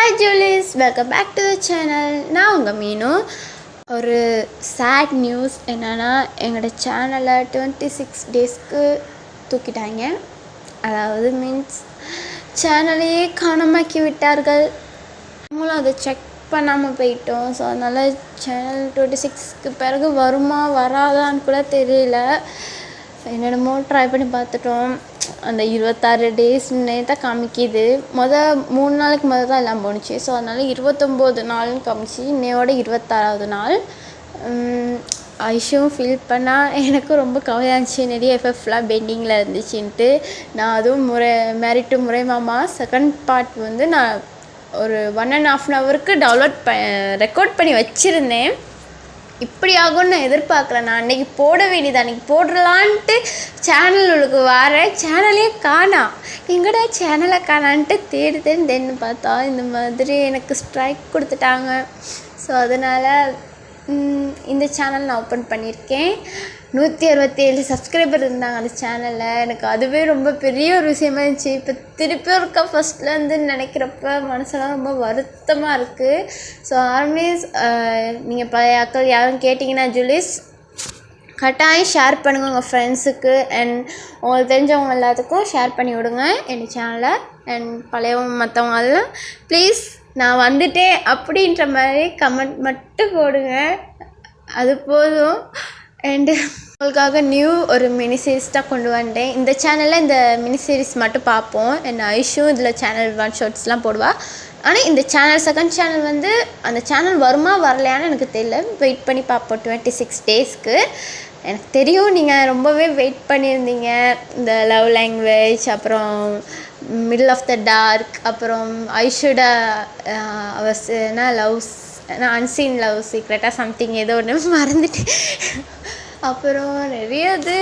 Hi ஜூலிஸ், welcome back to the channel. நான் உங்கள் மீனு. ஒரு சேட் நியூஸ் என்னென்னா, எங்களோட சேனலை 26 டேஸ்க்கு தூக்கிட்டாங்க. அதாவது மீன்ஸ் சேனலையே காணாமாக்கி விட்டார்கள். நம்மளும் அதை செக் பண்ணாமல் போயிட்டோம். ஸோ அதனால் சேனல் 26க்கு பிறகு வருமா வராதான்னு கூட தெரியல. என்னென்னமோ ட்ரை பண்ணி பார்த்துட்டோம். அந்த 26 டேஸ்ன்னே தான் காமிக்கிது. 3 நாளைக்கு தான் எல்லாம் போணுச்சு. ஸோ அதனால் 29 நாள்னு காமிச்சு, இன்னையோட 26வது நாள். ஐஷும் ஃபீல் பண்ணால் எனக்கும் ரொம்ப கவலையாக இருந்துச்சு. நிறைய எஃப்எஃப்லாம் பெண்டிங்கில் இருந்துச்சுன்ட்டு. நான் அதுவும் மேரிட் டு முறை மாமா செகண்ட் பார்ட் வந்து நான் ஒரு 1.5 ஹவருக்கு ரெக்கார்ட் பண்ணி வச்சுருந்தேன். இப்படி ஆகும்னு நான் எதிர்பார்க்கல. நான் அன்றைக்கி போட வேண்டியது, அன்றைக்கி போடலான்ட்டு சேனலுக்கு வரேன், சேனலே காணா. எங்கடா சேனலை காணான்ட்டு தேடுன்னு பார்த்தா இந்த மாதிரி எனக்கு ஸ்ட்ரைக் கொடுத்துட்டாங்க. ஸோ அதனால் இந்த சேனல் நான் ஓப்பன் பண்ணியிருக்கேன். 167 சப்ஸ்கிரைபர் இருந்தாங்க அந்த சேனலில். எனக்கு அதுவே ரொம்ப பெரிய ஒரு விஷயமா இருந்துச்சு. இப்போ திருப்பி இருக்கா ஃபஸ்ட்லேருந்து நினைக்கிறப்ப மனசெல்லாம் ரொம்ப வருத்தமாக இருக்குது. ஸோ ஆல்வேஸ் நீங்கள் பழைய ஆட்கள் யாரும் கேட்டிங்கன்னா ஜூலிஸ் கட்டாயம் ஷேர் பண்ணுங்கள் உங்கள் ஃப்ரெண்ட்ஸுக்கு அண்ட் உங்களுக்கு தெரிஞ்சவங்க எல்லாத்துக்கும் ஷேர் பண்ணி விடுங்க என் சேனலை. அண்ட் பழையவங்க மற்றவங்கெல்லாம் ப்ளீஸ் நான் வந்துட்டேன் அப்படின்ற மாதிரி கமெண்ட் மட்டும் போடுங்க, அது போதும். அண்டு உங்களுக்காக ஒரு மினி சீரீஸ் தான் கொண்டு வந்தேன். இந்த சேனலில் இந்த மினி சீரீஸ் மட்டும் பார்ப்போம். என்ன ஐஷும் இதில் சேனல் 1 ஷார்ட்ஸ்லாம் போடுவா. ஆனால் இந்த சேனல் செகண்ட் சேனல் வந்து அந்த சேனல் வருமா வரலையான்னு எனக்கு தெரியல. வெயிட் பண்ணி பார்ப்போம் 26 டேஸ்க்கு. எனக்கு தெரியும் நீங்கள் ரொம்பவே வெயிட் பண்ணியிருந்தீங்க. இந்த லவ் லாங்குவேஜ், அப்புறம் மிடில் ஆஃப் த டார்க், அப்புறம் ஐஷோட என்ன லவ்ஸ் அன்சீன் லவ் சீக்ரெட்டாக சம்திங் ஏதோ ஒன்று மறந்துட்டு அப்புறம் நிறைய இது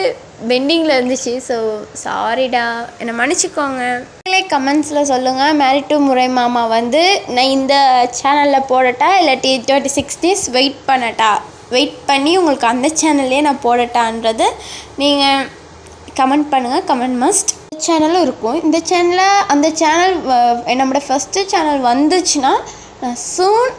பெண்டிங்கில் இருந்துச்சு. ஸோ சாரிடா, என்னை மன்னிச்சிக்கோங்க. நீங்களே கமெண்ட்ஸில் சொல்லுங்கள், மேரிட் டு முறை மாமா வந்து நான் இந்த சேனலில் போடட்டா இல்லாட்டி 26 டேஸ் வெயிட் பண்ணி உங்களுக்கு அந்த சேனல்லே நான் போடட்டான்றது நீங்கள் கமெண்ட் பண்ணுங்கள். Comment must. சேனலும் இருக்கும். இந்த சேனலில் அந்த சேனல் நம்மளோட ஃபஸ்ட்டு சேனல் வந்துச்சுன்னா நான் சூன்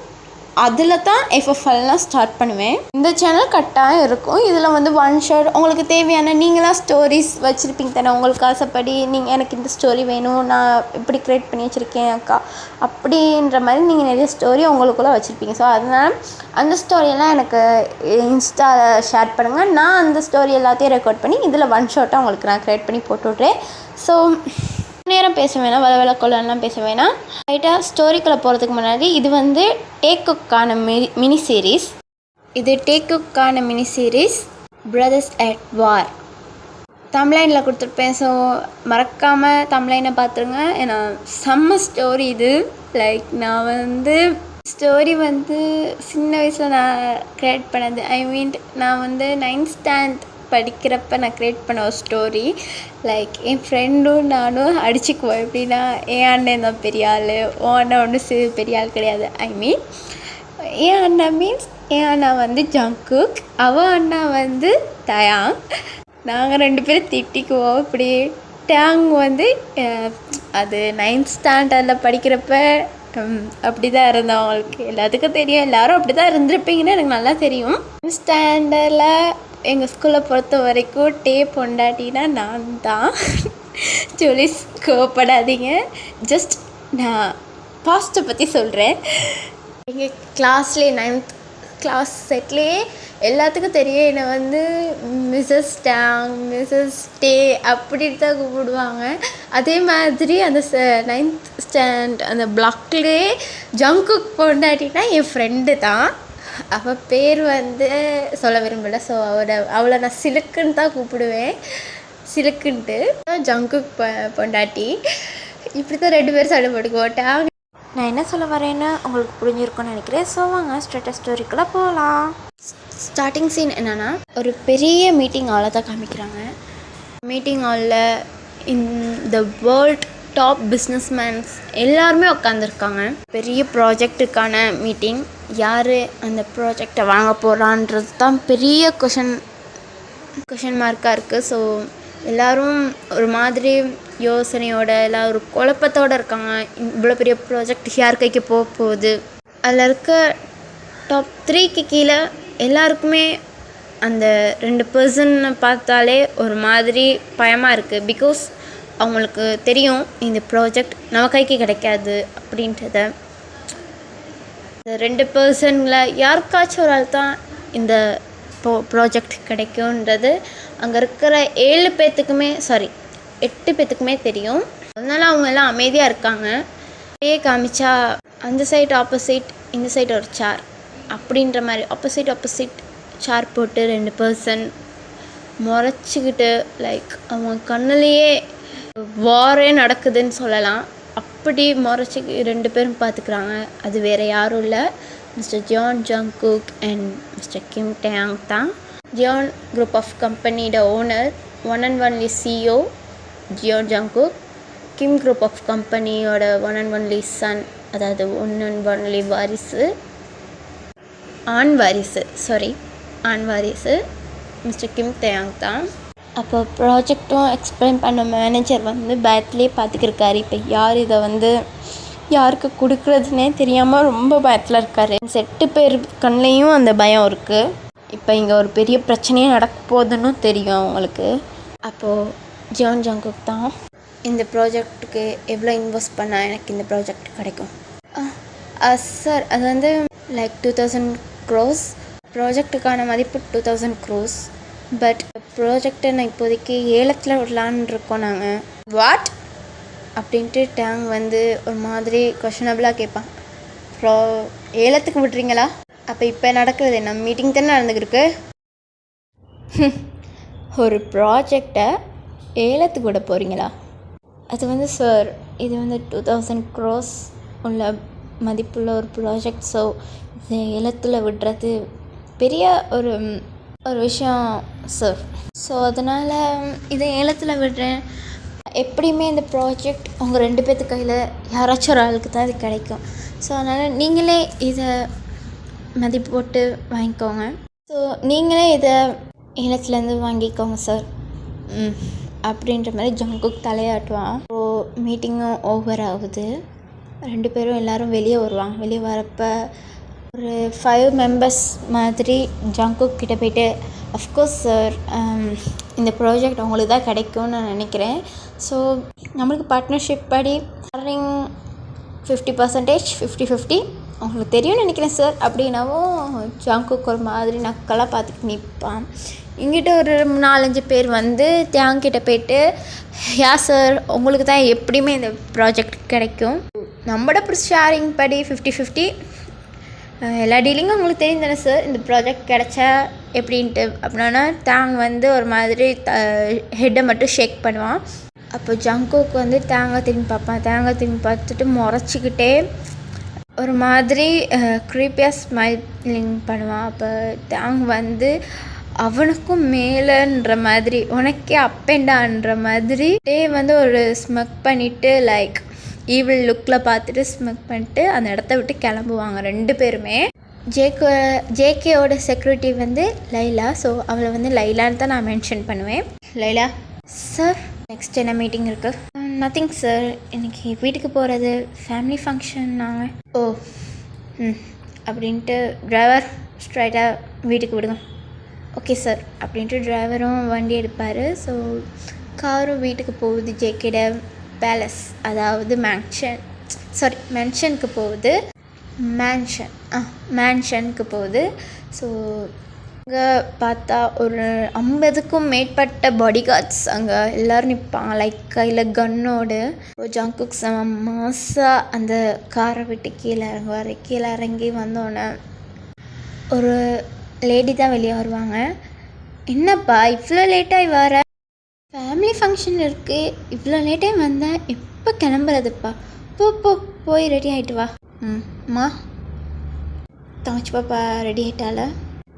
அதில் தான் எஃப்எஃப்எல்லாம் ஸ்டார்ட் பண்ணுவேன். இந்த சேனல் கட்டாயம் இருக்கும். இதில் வந்து 1 ஷார்ட் உங்களுக்கு தேவையான நீங்களாக ஸ்டோரிஸ் வச்சுருப்பீங்க தானே. உங்களுக்கு ஆசைப்படி நீங்கள் எனக்கு இந்த ஸ்டோரி வேணும், நான் இப்படி க்ரியேட் பண்ணி வச்சுருக்கேன் அக்கா அப்படின்ற மாதிரி நீங்கள் நிறைய ஸ்டோரி உங்களுக்குள்ளே வச்சுருப்பீங்க. ஸோ அதனால் அந்த ஸ்டோரியெல்லாம் எனக்கு இன்ஸ்டாவில் ஷேர் பண்ணுங்கள். நான் அந்த ஸ்டோரி எல்லாத்தையும் ரெக்கார்ட் பண்ணி இதில் 1 ஷார்ட்டாக உங்களுக்கு நான் க்ரியேட் பண்ணி போட்டு விட்றேன். ஸோ நேரம் பேச வேணாம், கொள்ளலாம் பேச வேணாம். ரைட்டாக ஸ்டோரிக்குள்ளே போகிறதுக்கு முன்னாடி இது வந்து டேக்குக்கான மினி சீரீஸ். இது டேக்குக்கான mini series brothers at war. தமிழ்லைனில் கொடுத்துருப்பேன். ஸோ மறக்காமல் தமிழ்லைனை பார்த்துருங்க. ஏன்னா செம்ம ஸ்டோரி இது. லைக் நான் வந்து ஸ்டோரி வந்து சின்ன வயசில் நான் க்ரியேட் பண்ணது. நான் வந்து 9th ஸ்டாண்ட் படிக்கிறப்ப நான் க்ரியேட் பண்ண ஒரு ஸ்டோரி. லைக் என் ஃப்ரெண்டும் நானும் அடிச்சுக்குவோம். எப்படின்னா என் அண்ணன் தான் பெரிய ஆள், உன் அண்ணன் ஒன்றும் பெரிய ஆள் கிடையாது. என் அண்ணா மீன்ஸ் என் அண்ணா வந்து ஜங்குக், அவன் அண்ணா வந்து தயாங். நாங்கள் 2 பேரும் திட்டிக்குவோம். இப்படி டேங் வந்து அது 9th ஸ்டாண்டர்டில் படிக்கிறப்ப அப்படி தான் இருந்தோம். அவங்களுக்கு எல்லாத்துக்கும் தெரியும், எல்லோரும் அப்படி தான் இருந்திருப்பீங்கன்னு எனக்கு நல்லா தெரியும். 9th ஸ்டாண்டர்டில் எங்கள் ஸ்கூலை பொறுத்த வரைக்கும் பொண்டாட்டினா நான் தான். ஜூலிஸ் கோவப்படாதீங்க, ஜஸ்ட் நான் பாஸ்ட்டை பற்றி சொல்கிறேன். எங்கள் கிளாஸ்லேயே 9th கிளாஸ் செட்லேயே எல்லாத்துக்கும் தெரியும் என்னை வந்து மிஸ்ஸஸ் டேங், மிஸ்ஸஸ் டே அப்படி தான் கூப்பிடுவாங்க. அதே மாதிரி அந்த 9th ஸ்டாண்ட் அந்த பிளாக்லேயே ஜங்குக் பொண்டாட்டினா என் ஃப்ரெண்டு தான். அவள் பேர் வந்து சொல்ல விரும்பலை. ஸோ அவளை நான் சிலுக்குன்னு தான் கூப்பிடுவேன். சிலுக்குன்ட்டு ஜங்குக் பொண்டாட்டி. இப்படி தான் 2 பேரும் சண்டை போட்டுக்குவோம். நான் என்ன சொல்ல வரேன்னு உங்களுக்கு புரிஞ்சிருக்கும்னு நினைக்கிறேன். ஸோ வாங்க ஸ்ட்ரெயிட்டாக ஸ்டோரிக்குள்ளே போகலாம். ஸ்டார்டிங் சீன் என்னென்னா, ஒரு பெரிய மீட்டிங் ஹாலை தான் காமிக்கிறாங்க. மீட்டிங் ஹாலில் இந்த வேர்ல்ட் டாப் பிஸ்னஸ்மேன்ஸ் எல்லாருமே உட்காந்துருக்காங்க. பெரிய ப்ராஜெக்ட்டுக்கான மீட்டிங். யார் அந்த ப்ராஜெக்டை வாங்க போகிறான்றது தான் பெரிய கொஷின் மார்க்காக இருக்குது. ஸோ எல்லோரும் ஒரு மாதிரி யோசனையோட எல்லாம் ஒரு குழப்பத்தோடு இருக்காங்க. இவ்வளோ பெரிய ப்ராஜெக்ட் யார் கைக்கு போக போகுது. அதில் இருக்க டாப் 3க்கு கீழே எல்லாருக்குமே அந்த 2 பர்சனை பார்த்தாலே ஒரு மாதிரி பயமாக இருக்குது. பிகாஸ் அவங்களுக்கு தெரியும் இந்த ப்ராஜெக்ட் நம்ம கைக்கு கிடைக்காது அப்படின்றத. இந்த 2 பர்சனில் யாருக்காச்சும் ஒரு ஆள் தான் இந்த ப்ராஜெக்ட் கிடைக்கும்ன்றது அங்கே இருக்கிற 8 பேர்த்துக்குமே தெரியும். அதனால் அவங்க எல்லாம் அமைதியாக இருக்காங்க. அப்படியே காமிச்சா அந்த சைடு ஆப்போசிட், இந்த சைடு ஒரு சேர் அப்படின்ற மாதிரி ஆப்போசிட் சேர் போட்டு 2 பர்சன் முறைச்சிக்கிட்டு லைக் அவங்க கண்ணுலேயே வாரே நடக்குதுன்னு சொல்லலாம். அப்படி முறைச்சி 2 பேரும் பார்த்துக்குறாங்க. அது வேறு யாரும் இல்லை, mister Jeon Jungkook and mister Kim Taehyung தான். ஜியோன் குரூப் ஆஃப் கம்பெனியோட owner, one and only CEO Jeon Jungkook. Kim group of கம்பெனியோட ஒன் அண்ட் ஒன்லி சன், அதாவது ஒன் அண்ட் ஒன்லி ஆண் வாரிசு மிஸ்டர் கிம் டேங் தான். அப்போ ப்ராஜெக்டும் எக்ஸ்பிளைன் பண்ண manager வந்து பயத்துலேயே பார்த்துக்கிருக்காரு. இப்போ யார் இதை வந்து யாருக்கு கொடுக்குறதுனே தெரியாமல் ரொம்ப பயத்தில் இருக்கார். செட்டு பேர் கண்லேயும் அந்த பயம் இருக்குது. இப்போ இங்கே ஒரு பெரிய பிரச்சனையே நடக்க போகுதுன்னு தெரியும் அவங்களுக்கு. அப்போது ஜியோன் ஜங்குக் தான் இந்த ப்ராஜெக்ட்டுக்கு எவ்வளோ இன்வெஸ்ட் பண்ணால் எனக்கு இந்த ப்ராஜெக்ட் கிடைக்கும். சார் அது வந்து லைக் 2000 crores. ப்ராஜெக்ட்டுக்கான மதிப்பு 2000 crores. பட் ப்ராஜெக்டை நான் இப்போதைக்கு ஏலத்தில் விடலான்னு இருக்கோம் நாங்கள். வாட் அப்படின்ட்டு டேங் வந்து ஒரு மாதிரி கொஷனபிளாக கேட்பான். ஏலத்துக்கு விட்றீங்களா? அப்போ இப்போ நடக்கிறது நம்ம மீட்டிங் தானே நடந்துக்கிருக்கு. ஒரு ப்ராஜெக்டை ஏலத்துக்கு விட போகிறீங்களா? அது வந்து சார் இது வந்து 2000 crores உள்ள மதிப்புள்ள ஒரு ப்ராஜெக்ட். ஸோ இதை ஏலத்தில் விடுறது பெரிய ஒரு விஷயம் சார். ஸோ அதனால் இதை ஏலத்தில் விடுறேன். எப்படியுமே இந்த ப்ராஜெக்ட் உங்கள் 2 பேர்த்து கையில் யாராச்சும் ஒரு ஆளுக்கு தான் இது கிடைக்கும். ஸோ அதனால் நீங்களே இதை மதிப்பு போட்டு வாங்கிக்கோங்க. ஸோ நீங்களே இதை ஏலத்துலேருந்து வாங்கிக்கோங்க சார் அப்படின்ற மாதிரி ஜங்குக் தலையாட்டுவான். ஸோ மீட்டிங்கும் ஓவர் ஆகுது. 2 பேரும் எல்லோரும் வெளியே வருவாங்க. வெளியே வரப்போ ஒரு 5 members மாதிரி ஜங்குக் கிட்டே போய்ட்டு, அஃப்கோர்ஸ் சார் இந்த ப்ராஜெக்ட் உங்களுக்கு தான் கிடைக்கும்னு நான் நினைக்கிறேன். ஸோ நம்மளுக்கு பார்ட்னர்ஷிப் படி ஷேரிங் 50% 50-50 உங்களுக்கு தெரியும்னு நினைக்கிறேன் சார் அப்படின்னாவும் ஜங்குக் ஒரு மாதிரி நக்கலாக பார்த்துட்டு நிற்பான். இங்கிட்ட ஒரு 4-5 பேர் வந்து டேங்கிட்ட போய்ட்டு, யா சார் உங்களுக்கு தான் எப்படியுமே இந்த ப்ராஜெக்ட் கிடைக்கும், நம்மளோட ஷேரிங் படி 50-50 எல்லா டீலிங்கும் உங்களுக்கு தெரியும் தானே சார், இந்த ப்ராஜெக்ட் கிடச்சா எப்படின்ட்டு அப்படின்னா டேங் வந்து ஒரு மாதிரி ஹெட்டை மட்டும் ஷேக் பண்ணுவான். அப்போ ஜங்குக் வந்து தேங்காய் திரும்பி பார்ப்பான். தேங்காய் திரும்பி பார்த்துட்டு முறைச்சிக்கிட்டே ஒரு மாதிரி க்ரீப்பியாக ஸ்மைலிங் பண்ணுவான். அப்போ டேங் வந்து அவனுக்கும் மேலேன்ற மாதிரி, உனக்கே அப்பேண்டான்ற மாதிரி வந்து ஒரு ஸ்மக் பண்ணிவிட்டு லைக் ஈவில் லுக்கில் பார்த்துட்டு ஸ்மக் பண்ணிட்டு அந்த இடத்த விட்டு கிளம்புவாங்க 2 பேருமே. ஜேகேயோட செக்யூரிட்டி வந்து லைலா. ஸோ அவளை வந்து லைலான்னு தான் நான் மென்ஷன் பண்ணுவேன். லைலா சார் நெக்ஸ்ட் என்ன மீட்டிங் இருக்குது? நத்திங் சார், இன்றைக்கி வீட்டுக்கு போகிறது ஃபேமிலி ஃபங்க்ஷன் நாங்கள். ஓ அப்படின்ட்டு டிரைவர் ஸ்ட்ரைட்டாக வீட்டுக்கு விடுங்க. ஓகே சார் அப்படின்ட்டு டிரைவரும் வண்டி எடுப்பார். ஸோ காரும் வீட்டுக்கு போகுது. ஜேகேட பேலஸ், அதாவது மேன்ஷனுக்கு போகுது. மேன்ஷனுக்கு போகுது. ஸோ அங்கே பார்த்தா ஒரு 50க்கும் மேற்பட்ட பாடி கார்ட்ஸ் அங்கே எல்லோரும் நிற்பாங்க லைக் கையில் கன்னோடு. ஜங்குக் மாசாக அந்த காரை விட்டு கீழே இறங்கி வந்தோடனே ஒரு லேடி தான் வெளியே வருவாங்க. என்னப்பா இவ்வளோ லேட்டாகி வர? ஃபேமிலி ஃபங்க்ஷன் இருக்குது, இவ்வளோ லேட்டாக வந்தேன், எப்போ கிளம்புறதுப்பா? போய் ரெடி ஆகிட்டு வா. அம்மா தங்கச்சி பாப்பா ரெடி ஆகிட்டால?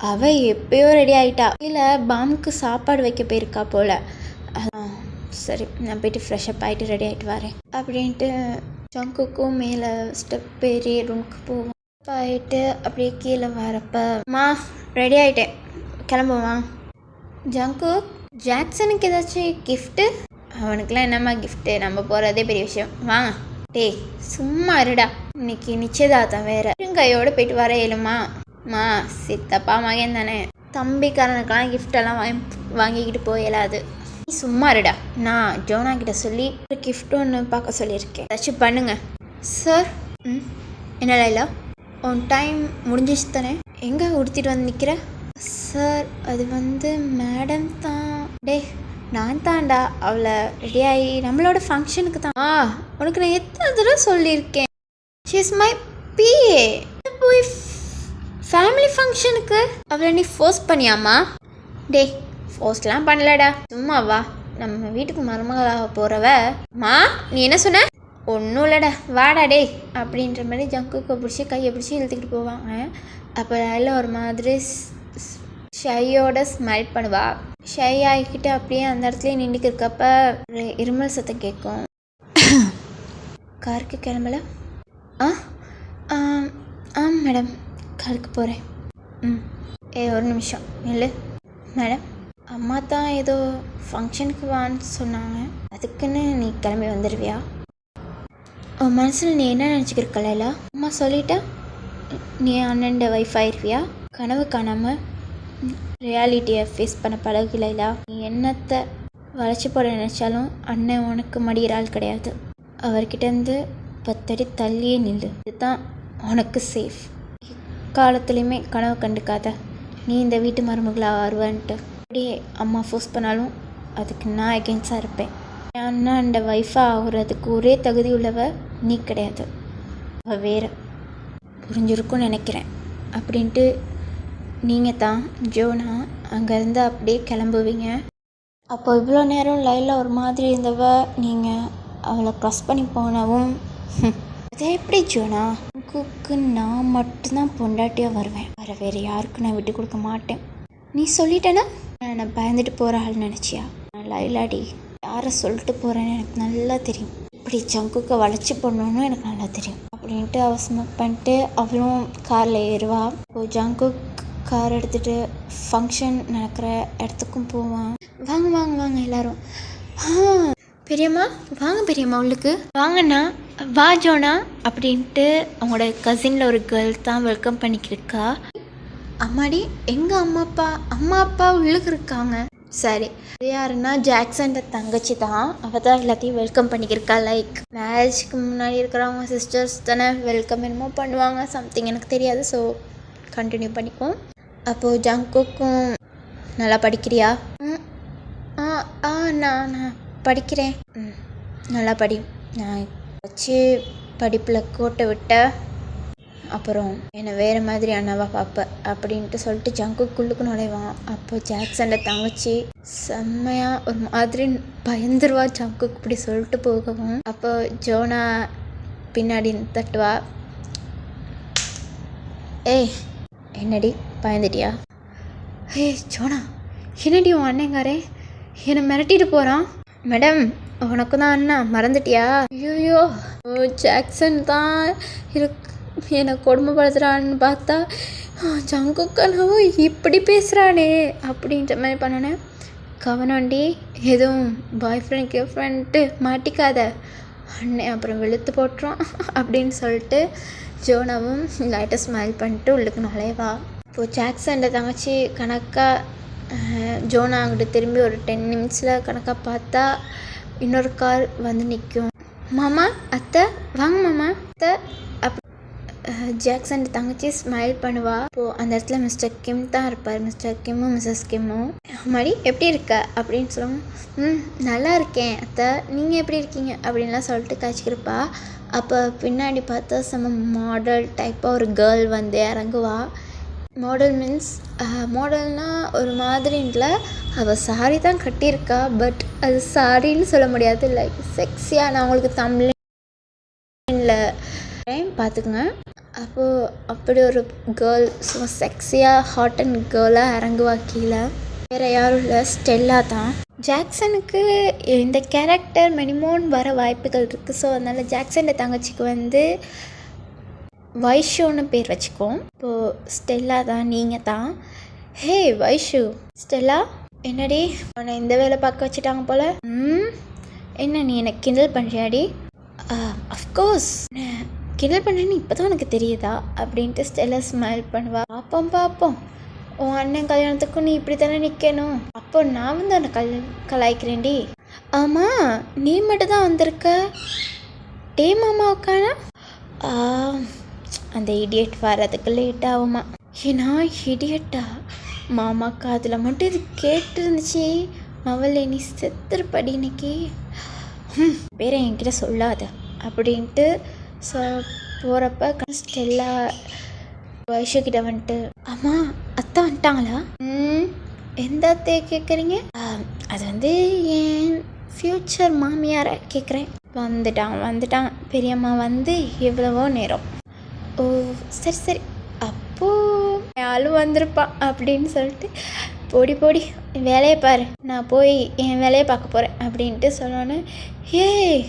அவள் எப்போயோ ரெடி ஆகிட்டா. இல்லை பாமுக்கு சாப்பாடு வைக்க போயிருக்கா போல். சரி நான் போய்ட்டு ஃப்ரெஷ்அப் ஆகிட்டு ரெடி ஆகிட்டு வரேன் அப்படின்ட்டு ஜங்குக்கும் மேலே ஸ்டெப் ஏறி ரூமுக்கு போவோம். ஆகிட்டு அப்படியே கீழே வரப்போ அம்மா ரெடி ஆகிட்டேன் கிளம்புவான். ஜங்குக் ஜாக்சனுக்கு ஏதாச்சும் கிஃப்ட்டு? அவனுக்குலாம் என்னம்மா கிஃப்ட்டு, நம்ம போகிறதே பெரிய விஷயம். வாங்க. டேய் சும்மா இருடா, இன்னைக்கு நிச்சயதார்த்தம் வேறு, கையோடு போயிட்டு வர இயலுமா? மா சித்தப்பா மகன் தானே, தம்பிக்காரனுக்கெல்லாம் கிஃப்டெல்லாம் வாங்கிக்கிட்டு போயிடாது. நீ சும்மா இருடா, நான் ஜோனா கிட்ட சொல்லி ஒரு கிஃப்ட் ஒன்று பார்க்க சொல்லியிருக்கேன், ஏதாச்சும் பண்ணுங்க. சார் என்ன லைலா, உன் டைம் முடிஞ்சிச்சு தானே, எங்கே உடுத்திட்டு வந்து நிற்கிற? சார் அது வந்து மேடம் தான். டே நான் தான்டா அவளை ரெடியாகி நம்மளோட ஃபங்க்ஷனுக்கு தான். உனக்கு நான் எத்தனை தடவை சொல்லியிருக்கேன், ஷீஸ் மை பிஏ. போய் ஃபேமிலி ஃபங்க்ஷனுக்கு அவளை நீ ஃபோர்ஸ் பண்ணியாமா? டே ஃபோர்ஸ்லாம் பண்ணலடா, சும்மா வா, நம்ம வீட்டுக்கு மருமகளாக போகிறவ. மா நீ என்ன சொன்ன? ஒன்றும் இல்லைடா, வாடா டே அப்படின்ற மாதிரி ஜங்குக்கை பிடிச்சி கையை பிடிச்சி இழுத்துக்கிட்டு போவாங்க. அப்போ அதில் ஒரு மாதிரி ஷையோட ஸ்மைல் பண்ணுவா. ஷை ஆகிக்கிட்டு அப்படியே அந்த இடத்துல நின்றுக்கு இருக்கப்ப ஒரு இருமல் சத்தம் கேட்கும். காருக்கு கிளம்பல? ஆ மேடம், காருக்கு போகிறேன். ஒரு நிமிஷம் இல்லை மேடம், அம்மா தான் ஏதோ ஃபங்க்ஷனுக்கு வான்னு சொன்னாங்க, அதுக்குன்னு நீ கிளம்பி வந்துடுவியா? உன் மனசில் நீ என்ன நினச்சிக்கிருக்கல? அம்மா சொல்லிட்டா நீ அண்ணன் ஒய்ஃப் ஆயிடுவியா? கனவு காணாமல் ரியாலிட்டியை ஃபேஸ் பண்ண பழகலைலா. நீ என்னத்தை வளைச்சி போட நினச்சாலும் அண்ணன் உனக்கு மடிகிற ஆள் கிடையாது. அவர்கிட்டேருந்து 10 அடி தள்ளியே நில்லு, இதுதான் உனக்கு சேஃப். காலத்துலேயுமே கனவு கண்டுக்காத நீ இந்த வீட்டு மருமகளாக வருவன்ட்டு. அப்படியே அம்மா ஃபோர்ஸ் பண்ணாலும் அதுக்கு நான் எகென்ஸ்டாக இருப்பேன். என் அண்ணா அந்த ஒய்ஃபாக ஆகுறதுக்கு ஒரே தகுதி உள்ளவ நீ கிடையாது, அவள் வேறு. புரிஞ்சிருக்கும்னு நினைக்கிறேன். அப்படின்ட்டு நீங்கள் தான் ஜோனா அங்கேருந்து அப்படியே கிளம்புவீங்க. அப்போ இவ்வளோ நேரம் லைலா ஒரு மாதிரி இருந்தவ நீங்கள் அவளை க்ராஸ் பண்ணி போனவும், அதே எப்படி ஜோனா, உனக்கு நான் மட்டும்தான் பொண்டாட்டியாக வருவேன், வேறு யாருக்கும் நான் விட்டு கொடுக்க மாட்டேன். நீ சொல்லிட்டேன்னா நான் பயந்துட்டு போகிற ஆள் நினச்சியா? நான் லைலாடி யாரை சொல்லிட்டு போகிறேன்னு எனக்கு நல்லா தெரியும். இப்படி ஜங்குக்கை வளைச்சி போடணுன்னு எனக்கு நல்லா தெரியும் அப்படின்ட்டு அவள் ஸ்மோக் பண்ணிட்டு அவளும் காரில் ஏறுவா. இப்போ ஜங்குக் கார் எடுத்துகிட்டு ஃபங்க்ஷன் நடக்கிற இடத்துக்கும் போவான். வாங்க வாங்க வாங்க எல்லோரும். பெரியம்மா வாங்க, பெரியம்மா உள்ளுக்கு வாங்கண்ணா, வா ஜோனா அப்படின்ட்டு அவங்களோட கசினில் ஒரு கேர்ள் தான் வெல்கம் பண்ணிக்கிருக்கா. அம்மாடி எங்கள் அம்மா அப்பா உள்ளுக்கு இருக்காங்க. சரி, யாருன்னா ஜாக்சன் தங்கச்சி தான், அவள் தான் எல்லாத்தையும் வெல்கம் பண்ணிக்கிருக்கா. லைக் மேரேஜ்க்கு முன்னாடி இருக்கிறவங்க சிஸ்டர்ஸ் தானே வெல்கம் என்னமோ பண்ணுவாங்க, சம்திங் எனக்கு தெரியாது, ஸோ கண்டினியூ பண்ணிக்குவோம். அப்போது ஜங்குக்கும் நல்லா படிக்கிறியா? நான் படிக்கிறேன். நல்லா படி, நான் வச்சு படிப்பில் கோட்டை விட்ட அப்புறம் என்னை வேறு மாதிரி அண்ணாவா பார்ப்பேன் அப்படின்ட்டு சொல்லிட்டு ஜங்குக்குள்ளுக்கு நுழைவான். அப்போ ஜாக்சனில் தங்கச்சி செம்மையாக ஒரு மாதிரி பயந்துருவா ஜங்குக்கு இப்படி சொல்லிட்டு போகவும். அப்போ ஜோனா பின்னாடி தட்டுவா. ஏய் என்னடி பயந்துட்டியா? ஜோனா என்னடி உன் அண்ணங்காரே என்னை மிரட்டிட்டு போகிறான். மேடம் உனக்கு தான் அண்ணா, மறந்துட்டியா? ஐயோ ஜாக்சன் தான் என்னை கொடுமைப்படுத்துகிறான்னு பார்த்தா ஜங்குக்கனவும் இப்படி பேசுகிறானே அப்படின்ற மாதிரி பண்ணினேன். கவனண்டி, எதுவும் பாய் ஃப்ரெண்ட் கேர்ள் ஃப்ரெண்ட்டு மாட்டிக்காத, அண்ணன் அப்புறம் வெளுத்து போட்டுரும் அப்படின்னு சொல்லிட்டு ஜோனாவும் லைட்டாக ஸ்மைல் பண்ணிட்டு உள்ளுக்கு நுழைவா. இப்போது ஜாக்சன் தங்கச்சி கணக்காக ஜோனா அங்கிட்ட திரும்பி ஒரு 10 நிமிஷத்தில் கணக்காக பார்த்தா இன்னொரு கார் வந்து நிற்கும். மாமா அத்தை வாங்க மாமா அத்தை ஜாக்சன் தங்கச்சி ஸ்மைல் பண்ணுவா. இப்போது அந்த இடத்துல மிஸ்டர் கிம் தான் இருப்பார். மிஸ்டர் கிம்மும் மிஸ்ஸஸ் கிம்மும் மாதிரி எப்படி இருக்க அப்படின்னு சொல்லுவாங்க. நல்லா இருக்கேன் அத்தை, நீங்கள் எப்படி இருக்கீங்க அப்படின்லாம் சொல்லிட்டு காய்ச்சிக்கிறப்பா. அப்போ பின்னாடி பார்த்தா செம்ம மாடல் டைப்பாக ஒரு கேர்ள் வந்து இறங்குவா. மாடல் மீன்ஸ் மாடல்னால் ஒரு மாதிரி இல்லை, அவள் சாரி தான் கட்டியிருக்கா, பட் அது சாரின்னு சொல்ல முடியாது, லைக் செக்ஸியாக. நான் உங்களுக்கு தமிழில் பார்த்துக்குங்க. அப்போது அப்படி ஒரு கேர்ள் சும்மா செக்ஸியாக ஹாட் அண்ட் கேர்ளாக இறங்குவா கீழே. வேறு யாரும் இல்லை, ஸ்டெல்லா தான். ஜாக்சனுக்கு இந்த கேரக்டர் மினிமம் வர வாய்ப்புகள் இருக்குது. ஸோ அதனால் ஜாக்சன் தங்கச்சிக்கு வந்து வைஷுன்னு பேர் வச்சுக்கோம். இப்போது ஸ்டெல்லா தான், நீங்கள் தான். ஹே வைஷு, ஸ்டெல்லா என்னடி உன்னை இந்த வேலை பார்க்க வச்சுட்டாங்க போல். என்ன நீ எனக்கு கிண்டல் பண்ணுறியாடி? அஃப்கோர்ஸ் கிண்டல் பண்ணுறேன்னு இப்போ தான் உனக்கு தெரியுதா அப்படின்ட்டு ஸ்டெல்லா ஸ்மைல் பண்ணுவா. பார்ப்போம் பார்ப்போம், உன் அண்ணன் கல்யாணத்துக்கும் நீ இப்படி தானே நிற்கணும். அப்போ நான் வந்து உன்னை கலாய்க்கிறேன்டி. ஆமாம், நீ மட்டும் தான் வந்திருக்க, டே மாமாவுக்கான அந்த இடியட் வர்றதுக்கு லேட் ஆகுமா? ஏன்னா இடியட்டா? மாமா காதில் மட்டும் இது கேட்டு இருந்துச்சு. அவளை நீ செத்துருப்படி இன்னைக்கு. வேற என்கிட்ட சொல்லாத அப்படின்ட்டு போகிறப்ப ஸ்டெல்லா வைஷுக்கிட்ட வந்துட்டு, அம்மா அத்தை வந்துட்டாங்களா? எந்த அத்தையை கேட்குறீங்க? அது வந்து என் ஃப்யூச்சர் மாமியாரை கேட்குறேன். வந்துட்டான் பெரியம்மா வந்து எவ்வளவோ நேரம். ஓ சரி சரி, அப்போது ஆளும் வந்திருப்பான் அப்படின்னு சொல்லிட்டு, போடி வேலையை பாரு, நான் போய் என் வேலையை பார்க்க போகிறேன் அப்படின்ட்டு சொன்னோன்னே, ஏய்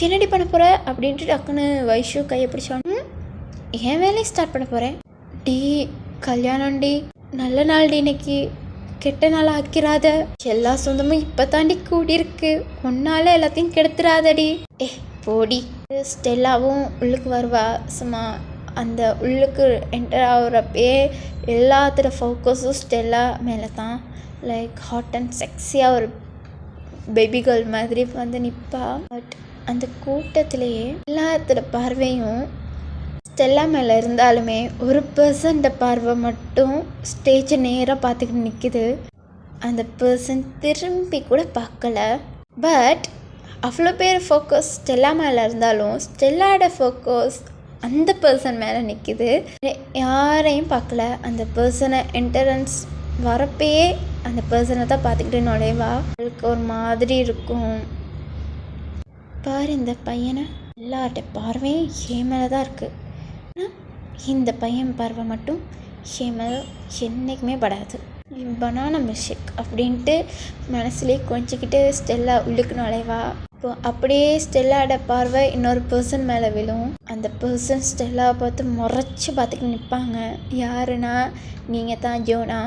என்னடி பண்ண போகிற அப்படின்ட்டு டக்குன்னு வைஷு கையை பிடிச்சோன்னு, என் வேலையை ஸ்டார்ட் பண்ண போகிறேன். டி கல்யாணம்டி, நல்ல நாள் டி, இன்னைக்கு கெட்ட நாள் ஆக்கிறாத. எல்லா சொந்தமும் இப்போ தாண்டி கூடியிருக்கு, ஒன்னால எல்லாத்தையும் கெடுத்துறாதடி. போடி. ஸ்டெல்லாவும் உள்ளுக்கு வருவா. சும்மா அந்த உள்ளுக்கு என்டர் ஆகுறப்பே எல்லாத்தோட ஃபோக்கஸும் ஸ்டெல்லா மேலே தான். லைக் ஹாட் அண்ட் செக்ஸியாக ஒரு பேபி கேர்ள் மாதிரி வந்து நிற்பா. பட் அந்த கூட்டத்திலேயே எல்லாத்தோட பார்வையும் ஸ்டெல்லா மேலே இருந்தாலுமே ஒரு பர்சன்ட பார்வை மட்டும் ஸ்டேஜை நேராக பார்த்துக்கிட்டு நிற்கிது. அந்த பர்சன் திரும்பி கூட பார்க்கல. பட் அவ்வளோ பேர் ஃபோக்கஸ் ஸ்டெல்லா மேலே இருந்தாலும் ஸ்டெல்லாவோட ஃபோக்கஸ் அந்த பர்சன் மேலே நிற்கிது. யாரையும் பார்க்கல. அந்த பர்சனை என்ட்ரன்ஸ் வரப்பயே அந்த பர்சனை தான் பார்த்துக்கிட்டு நுழைவா. அவளுக்கு ஒரு மாதிரி இருக்கும். பாரு இந்த பையனை, எல்லார்ட்ட பார்வையும் என் மேலே தான் இருக்குது. இந்த பையன் பார்வை மட்டும் என் மேலே என்றைக்குமே படாது. பனானா மில்க்ஷேக் அப்படின்ட்டு மனசுலேயே கொஞ்சிக்கிட்டு ஸ்டெல்லா உள்ளுக்கு நுழைவா. இப்போ அப்படியே ஸ்டெல்லாவோட பார்வை இன்னொரு பர்சன் மேலே விழும். அந்த பர்சன் ஸ்டெல்லாவை பார்த்து முறைச்சி பார்த்துக்கிட்டு நிற்பாங்க. யாருன்னா, நீங்கள் தான் ஜோனா.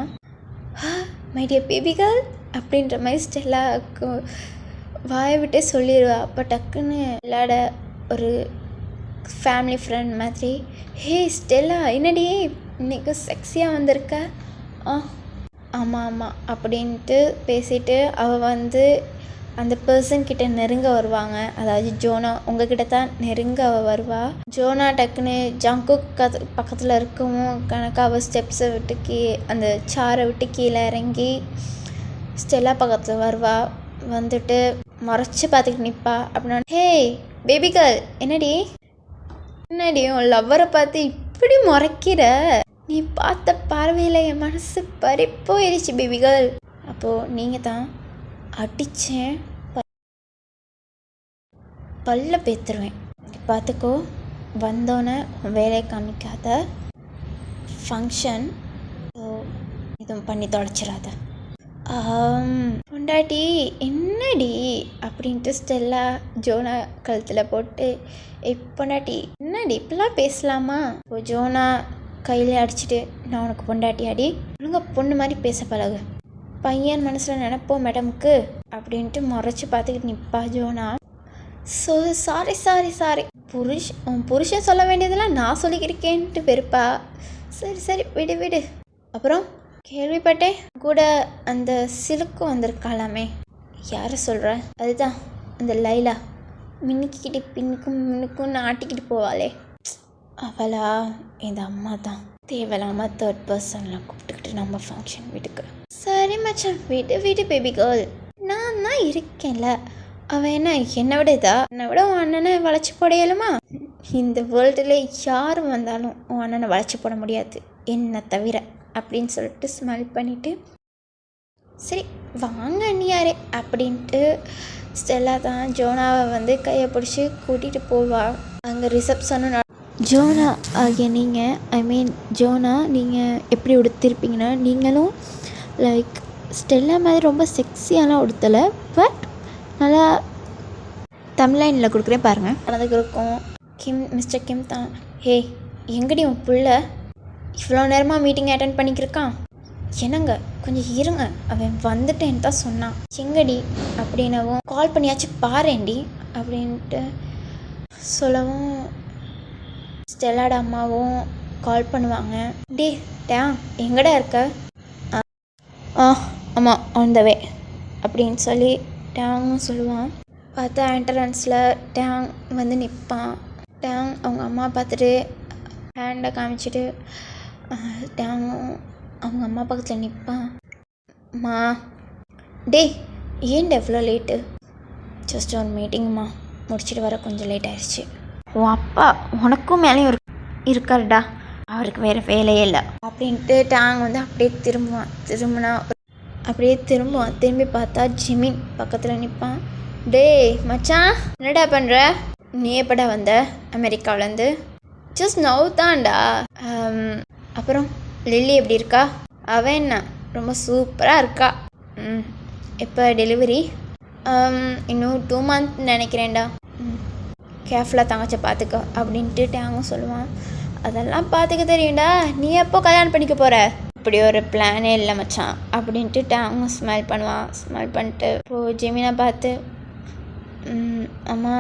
மை டியர் பேபி கேர்ள் அப்படின்ற மாதிரி ஸ்டெல்லாவுக்கு வாயை விட்டே சொல்லிடுவா. அப்போ டக்குன்னு ஸ்டெல்லாவோட ஒரு ஃபேமிலி ஃப்ரெண்ட் மாதிரி, ஹே ஸ்டெல்லா என்னடி இன்றைக்கி செக்ஸியாக வந்திருக்க? ஆமாம் அப்படின்ட்டு பேசிட்டு அவள் வந்து அந்த பர்சன்கிட்ட நெருங்க வருவாங்க. அதாவது ஜோனா உங்ககிட்ட தான் நெருங்க அவள் வருவா. ஜோனா டக்குன்னு ஜங்குக் பக்கத்தில் இருக்கவும் கணக்காக அவள் ஸ்டெப்ஸை விட்டு அந்த சாரை விட்டு கீழே இறங்கி ஸ்டெல்லா பக்கத்தில் வருவா. வந்துட்டு முறைச்சி பார்த்துக்கிட்டு நிற்பா. அப்படின்னா, ஹே பேபி கேர்ள் என்னடி உன் லவ்வரை பார்த்து இப்படி முறைக்கிற? நீ பார்த்த பார்வையில் என் மனசு பறிப்போயிடுச்சு பேபி கேர்ள். அப்போது நீங்கள் தான் அடித்தேன், பல்ல பேத்துருவேன். பார்த்துக்கோ, வந்தோன்னே வேலையை காமிக்காத. ஃபங்க்ஷன் எதுவும் பண்ணி தொலைச்சிடாத. பொண்டாட்டி என்னடி அப்படின்ட்டு ஸ்டெல்லா ஜோனா கழுத்தில் போட்டு, பொண்டாட்டி என்னடி இப்படிலாம் பேசலாமா? இப்போ ஜோனா கையிலே அடிச்சுட்டு, நான் உனக்கு பொண்டாட்டி அடி, ஒழுங்கா பொண்ணு மாதிரி பேச பழகு, பையன் மனசில் நினைப்போம் மேடமுக்கு அப்படின்ட்டு முறைச்சி பார்த்துக்கிட்டு நிற்பா ஜோனா. சாரி உன் புருஷன் சொல்ல வேண்டியதெல்லாம் நான் சொல்லிக்கிருக்கேன்ட்டு வெறுப்பா. சரி விடு. அப்புறம் கேள்விப்பட்டேன் கூட அந்த சிலுக்கு வந்திருக்காளாமே, யாரை சொல்கிற? அதுதான் அந்த லைலா, மின்னுக்கிட்டு மின்னுக்குன்னு ஆட்டிக்கிட்டு போவாளே அவளா? இந்த அம்மா தான் தேவையில்லாமல் தேர்ட் பர்சன்லாம் கூப்பிட்டுக்கிட்டு நம்ம ஃபங்க்ஷன் வீட்டுக்கு. சரி மச்சான் விடு பேபி கேர்ள், நான் தான் இருக்கேன்ல. அவன் என்னை விட என்னை விட உன் அண்ணனை வளைச்சி போடையலுமா? இந்த வேர்ல்டில் யாரும் வந்தாலும் உன் அண்ணனை வளைச்சி போட முடியாது என்னை தவிர அப்படின்னு சொல்லிட்டு ஸ்மைல் பண்ணிவிட்டு, சரி வாங்க அண்ணியாரே அப்படின்ட்டு ஸ்டெல்லா தான் ஜோனாவை வந்து கையை பிடிச்சி கூட்டிகிட்டு போவாள். அங்கே ரிசப்ஷனும் ஜோனா ஆகிய நீங்கள் ஜோனா நீங்கள் எப்படி உடுத்திருப்பீங்கன்னா, நீங்களும் லைக் ஸ்டெல்லா மாதிரி ரொம்ப செக்ஸியாலாம் உடுத்தலை, பட் நல்லா தமிழ்லைனில் கொடுக்குறேன் பாருங்கள். அதுக்கு இருக்கும் மிஸ்டர் கிம் தான், ஹே எங்கடி உன் புள்ள இவ்வளோ நேரமாக மீட்டிங் அட்டென்ட் பண்ணிக்கிருக்கான்? என்னங்க கொஞ்சம் இருங்க, அவன் வந்துட்டேன்னு தான் சொன்னான். எங்கடி அப்படின்னவும், கால் பண்ணியாச்சும் பாரேன்டி அப்படின்ட்டு சொல்லவும், ஸ்டெல்லாட அம்மாவும் கால் பண்ணுவாங்க. டேங் எங்கடா இருக்க? ஆமாம் ஆன் த வே அப்படின்னு சொல்லி டேங்கும் சொல்லுவான். பார்த்தா என்ட்ரன்ஸில் டேங் வந்து நிற்பான். டேங் அவங்க அம்மா பார்த்துட்டு ஹேண்டை காமிச்சிட்டு டேங்கும் அவங்க அம்மா பக்கத்தில் நிற்பான். அம்மா ஏன்டா எவ்வளோ லேட்டு? ஜஸ்ட் ஒரு மீட்டிங்மா, முடிச்சுட்டு வர கொஞ்சம் லேட் ஆயிடுச்சு. உன் அப்பா உனக்கும் மேலேயும் இருக்காருடா, அவருக்கு வேறு வேலையே இல்லை அப்படின்ட்டு டேங் வந்து அப்படியே திரும்புவான். திரும்பி பார்த்தா ஜிமின் பக்கத்தில் நிற்பான். மச்சான் என்னடா பண்ணுற? நீ எப்படா வந்த அமெரிக்காவிலேருந்து? ஜஸ்ட் நவ் தான்டா. அப்புறம் லில்லி எப்படி இருக்கா? அவன் என்ன ரொம்ப சூப்பராக இருக்கா. எப்போ டெலிவரி? இன்னும் 2 months நினைக்கிறேன்டா. கேர்ஃபுல்லாக தங்கச்சை பார்த்துக்க அப்படின்ட்டு டேங்கும் சொல்லுவான். அதெல்லாம் பார்த்துக்க தெரியும்டா, நீ எப்போ கல்யாணம் பண்ணிக்க போகிற? இப்படி ஒரு பிளானே இல்லை மச்சான் அப்படின்ட்டு டேங்கும் ஸ்மைல் பண்ணுவான். ஸ்மைல் பண்ணிட்டு இப்போது ஜெமினை பார்த்து, அம்மா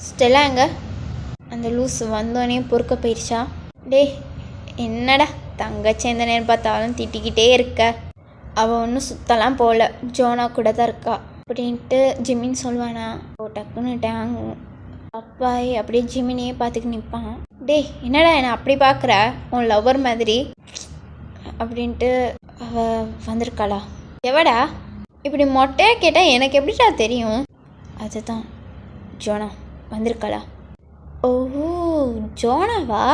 ஸ்டெல்லா எங்க? அந்த லூஸ் வந்தோடனே பொறுக்க போயிடுச்சா? என்னடா தங்கச்சி எந்த நேரம் பார்த்தாலும் திட்டிக்கிட்டே இருக்க, அவள் ஒன்றும் சுத்தலாம் போகல, ஜோனா கூட தான் இருக்கா அப்படின்ட்டு ஜிமின் சொல்லுவானா. டக்குன்னு டேங் அப்பாய் அப்படியே ஜிமினையே பார்த்துட்டு நிற்பான். என்னடா என்னை அப்படி பார்க்குற, உன் லவ்வர் மாதிரி அப்படின்ட்டு. அவள் வந்திருக்காளா? எவடா? இப்படி மொட்டையாக கேட்டால் எனக்கு எப்படிடா தெரியும்? அதுதான் ஜோனா வந்திருக்காளா? ஓஹோ ஜோனாவா?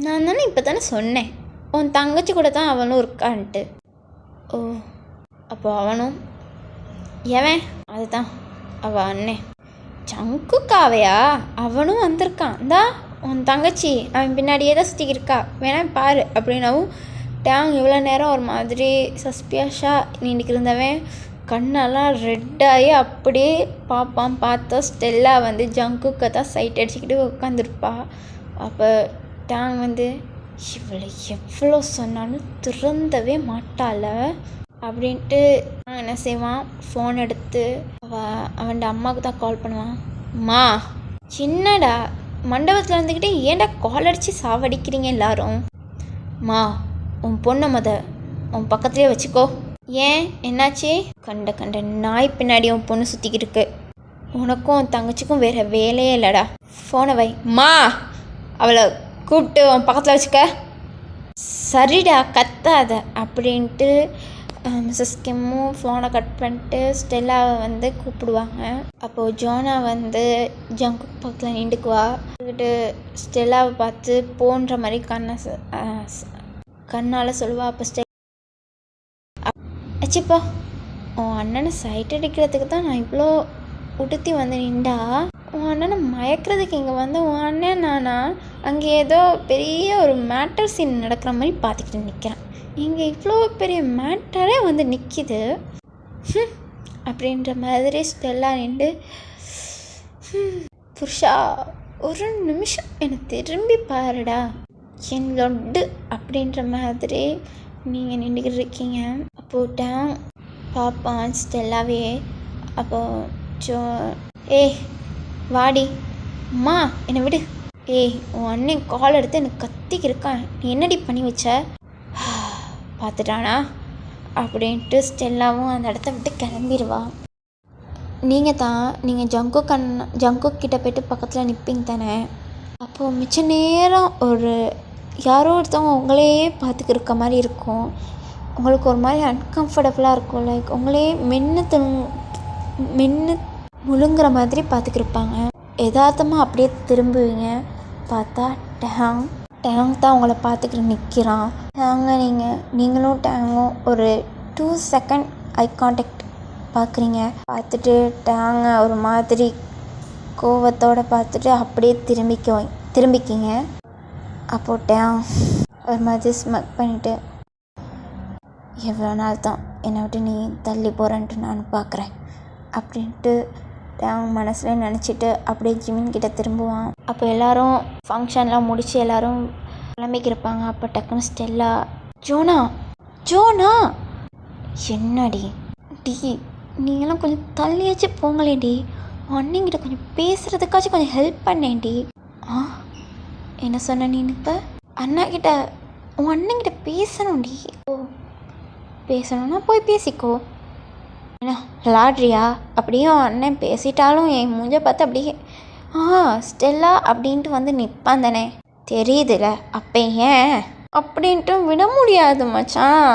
நான் தானே இப்போ தானே சொன்னேன் உன் தங்கச்சி கூட தான் அவனும் இருக்கான்ட்டு. ஓ அப்போ அவனும் எவன்? அதுதான் அவள் அண்ணே ஜங்குக்காவையா? அவனும் வந்திருக்கான். இந்தா உன் தங்கச்சி அவன் பின்னாடியே தான் சுற்றிக்கிருக்கா, வேணா பாரு அப்படின்னாவும். டேங் இவ்வளோ நேரம் ஒரு மாதிரி சஸ்பியஸாக நின்றுக்கு இருந்தவன் கண்ணெல்லாம் ரெட்டாகி அப்படியே பார்ப்பான். பார்த்தா ஸ்டெல்லா வந்து ஜங்குக்கை தான் சைட் அடிச்சுக்கிட்டு உட்காந்துருப்பா. அப்போ டேங் வந்து இவளை எவ்வளோ சொன்னாலும் திறந்தவே மாட்டாள அப்படின்ட்டு என்ன செய்வான், ஃபோன் எடுத்து அவன் அம்மாவுக்கு தான் கால் பண்ணுவான். அம்மா சின்னடா மண்டபத்தில் வந்துக்கிட்டே ஏன்டா கால் அடித்து சாவடிக்கிறீங்க எல்லாரும்? மா உன் பொண்ணை உன் பக்கத்துலேயே வச்சுக்கோ. ஏன் என்னாச்சு? கண்ட நாய் பின்னாடி உன் பொண்ணு சுற்றிக்கிட்டு இருக்கு. உனக்கும் உன் தங்கச்சிக்கும் வேறு வேலையே இல்லைடா. ஃபோனை வை மா, அவளை கூப்பிட்டு உன் பக்கத்தில் வச்சுக்க. சரிடா கத்தாத அப்படின்ட்டு மிஸ்ஸஸ் கிம்மும் ஃபோனை கட் பண்ணிட்டு ஸ்டெல்லாவை வந்து கூப்பிடுவாங்க. அப்போது ஜோனா வந்து ஜங்குக் பக்கத்தில் நின்றுக்குவா. கிட்டு ஸ்டெல்லாவை பார்த்து போன்ற மாதிரி கண்ணால் சொல்லுவா. அப்போ அச்சிப்பா உன் அண்ணனை சைட் அடிக்கிறதுக்கு தான் நான் இவ்வளோ உடுத்தி வந்து நின்றா, உன் அண்ணனை மயக்கிறதுக்கு இங்கே வந்து உன் அண்ணன் நானா அங்கே ஏதோ பெரிய ஒரு மேட்டர் சீன் நடக்கிற மாதிரி பார்த்துக்கிட்டு நிற்கிறேன். இங்கே இவ்வளோ பெரிய மேட்டரே வந்து நிற்கிது அப்படின்ற மாதிரி ஸ்டெல்லா நின்று, புருஷா ஒரு நிமிஷம் என்னை திரும்பி பாருடா என் லொட்டு அப்படின்ற மாதிரி நீங்கள் நின்றுக்கிட்டு இருக்கீங்க. அப்போது டேங் பார்ப்பான் ஸ்டெல்லாவே. அப்போது வாடி அம்மா என்னை விடு. உன் அண்ணன் கால் எடுத்து எனக்கு கத்திக்கிருக்கான், நீ என்னடி பண்ணி வச்ச? பார்த்துட்டானா அப்படின்ட்டு ஸ்டெல்லாவும் அந்த இடத்த விட்டு கிளம்பிடுவான். நீங்கள் ஜங்குக் கிட்ட போய்ட்டு பக்கத்தில் நிற்பீங்க தானே? அப்போது மிச்ச நேரம் யாரோ ஒருத்தவங்க உங்களையே பார்த்துக்கிருக்க மாதிரி இருக்கும். உங்களுக்கு ஒரு மாதிரி அன்கம்ஃபர்டபுளாக இருக்கும். லைக் உங்களையே மென்று முழுங்குற மாதிரி பார்த்துக்கிருப்பாங்க. யதார்த்தமாக அப்படியே திரும்புவீங்க. பார்த்தா டேங் தான் உங்களை பார்த்துக்கிட்டு நிற்கிறான். நீங்களும் டேங்கும் ஒரு 2 செகண்ட் ஐ கான்டாக்ட் பார்க்குறீங்க. பார்த்துட்டு டேங்கை ஒரு மாதிரி கோவத்தோடு பார்த்துட்டு அப்படியே திரும்பிக்கிங்க. அப்போது டேங் ஒரு மாதிரி ஸ்மக் பண்ணிவிட்டு, எவ்வளோ நாள் தான் என்னை விட்டு நீ தள்ளி போகிறேன்ட்டு நான் பார்க்குறேன் அப்படின்ட்டு டேங் மனசில் நினச்சிட்டு அப்படியே ஜிமின் கிட்ட திரும்புவான். அப்போ எல்லோரும் ஃபங்க்ஷன்லாம் முடித்து எல்லோரும் கிளம்பிக்கிருப்பாங்க. அப்போ டக்குன்னு ஸ்டெல்லா ஜோனா ஜோனா என்னடி டி, நீங்களாம் கொஞ்சம் தள்ளியாச்சும் போங்களேன்டி. அண்ணங்கிட்ட கொஞ்சம் பேசுகிறதுக்காச்சும் கொஞ்சம் ஹெல்ப் பண்ணேன்டி. ஆ, என்ன சொன்ன நீ இப்போ? அண்ணா கிட்ட, உன் அண்ணங்கிட்ட பேசணும்டி. ஓ, பேசணும்னா போய் பேசிக்கோ. என்ன விளாட்றியா? அப்படியே அண்ணன் பேசிட்டாலும் என் மூஞ்ச பார்த்து அப்படியே ஸ்டெல்லா அப்படின்ட்டு வந்து நிற்பான் தானே, தெரியுதுல? அப்போ ஏன் அப்படின்ட்டு விட முடியாது மச்சான்.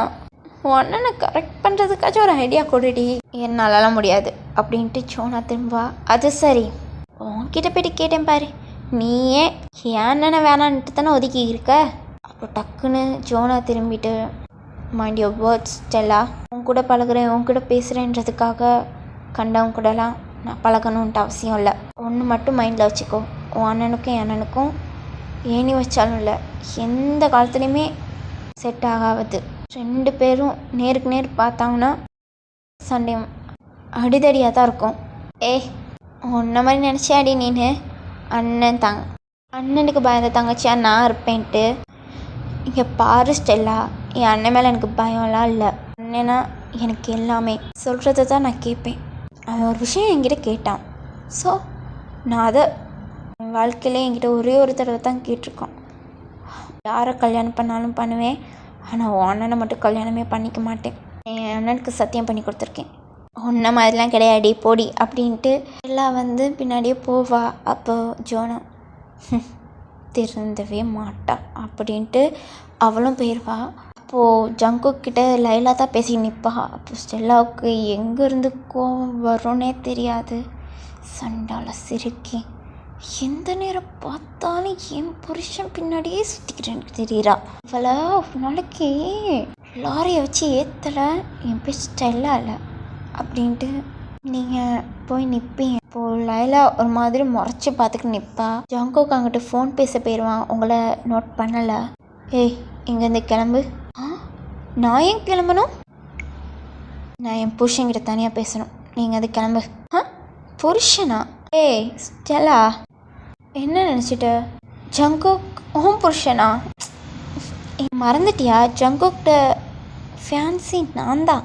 உன் அண்ணனை கரெக்ட் பண்ணுறதுக்காச்சும் ஒரு ஐடியா கொடுடி. என்னாலலாம் முடியாது அப்படின்ட்டு ஜோனா திரும்பா. அது சரி, உன்கிட்ட போய்ட்டு கேட்டேன் பாரு, நீயே என் அண்ணனை வேணான்ட்டு தானே ஒதுக்கி இருக்க. அப்போ டக்குன்னு ஜோனா திரும்பிட்டு, மைண்ட் யுவர் வேர்ட்ஸ் ஸ்டெல்லா. உன் கூட பழகுறேன், உன் கூட பேசுகிறேன்றதுக்காக கண்டவங்க கூடலாம் நான் பழகணுன்ட்டு அவசியம் இல்லை. ஒன்று மட்டும் மைண்டில் வச்சுக்கோ, உன் அண்ணனுக்கும் என் அண்ணனுக்கும் ஏணி வச்சாலும் இல்லை, எந்த காலத்துலேயுமே செட் ஆகாது. 2 பேரும் நேருக்கு நேர் பார்த்தாங்கன்னா சண்டே அடிதடியாக தான் இருக்கும். உன்ன மாதிரி நினச்சியாடி நீனு அண்ணனுக்கு பயந்த தங்கச்சியா நான் இருப்பேன்ட்டு? இங்கே பாரு ஸ்டெல்லா, என் அண்ணன் மேலே எனக்கு பயம்லாம் இல்லை. அண்ணனா எனக்கு எல்லாமே. சொல்கிறத தான் நான் கேட்பேன். அவன் ஒரு விஷயம் என்கிட்ட கேட்டான். ஸோ நான் அதை என் வாழ்க்கையிலே என்கிட்ட ஒரே ஒரு தடவை தான் கேட்டிருக்கான். யாரை கல்யாணம் பண்ணாலும் பண்ணுவேன், ஆனால் உன் அண்ணனை மட்டும் கல்யாணமே பண்ணிக்க மாட்டேன். என் அண்ணனுக்கு சத்தியம் பண்ணி கொடுத்துருக்கேன். உன்ன மாதிரிலாம் கிடையாடி போடி அப்படின்ட்டு எல்லாம் வந்து பின்னாடியே போவா. அப்போ ஜோனா திருந்தவே மாட்டா அப்படின்ட்டு அவளும் போயிடுவா. அப்போது ஜங்குக் கிட்ட லைலா தான் பேசி நிற்பா. அப்போ ஸ்டெல்லாவுக்கு எங்கேருந்து கோவம் வரும்னே தெரியாது. சண்டால சிரிக்கி, எந்த நேரம் பார்த்தாலும் என் புருஷன் பின்னாடியே சுற்றிக்கிட்டு தெரியுறா. அவளை ஒரு நாளைக்கு லாரியை வச்சு ஏற்றலை, என் பேர் ஸ்டெல்லா இல்லை அப்படின்ட்டு நீங்கள் போய் நிற்பீங்க. இப்போது லைலா ஒரு மாதிரி முறைச்சி பார்த்துக்கிட்டு நிற்பா. ஜங்குக் அங்கிட்டு ஃபோன் பேச போயிடுவான். உங்களை நோட் பண்ணலை. இங்கேருந்து கிளம்பு. நான் ஏன் கிளம்பணும்? நான் என் புருஷன்கிட்ட தனியாக பேசணும், நீங்கள் அது கிளம்பு. புருஷனா? ஸ்டெல்லா என்ன நினச்சிட்ட? ஜங்குக் ஓம் புருஷனா? மறந்துட்டியா? ஜங்குக்கிட்ட ஃபேன்சி நான் தான்.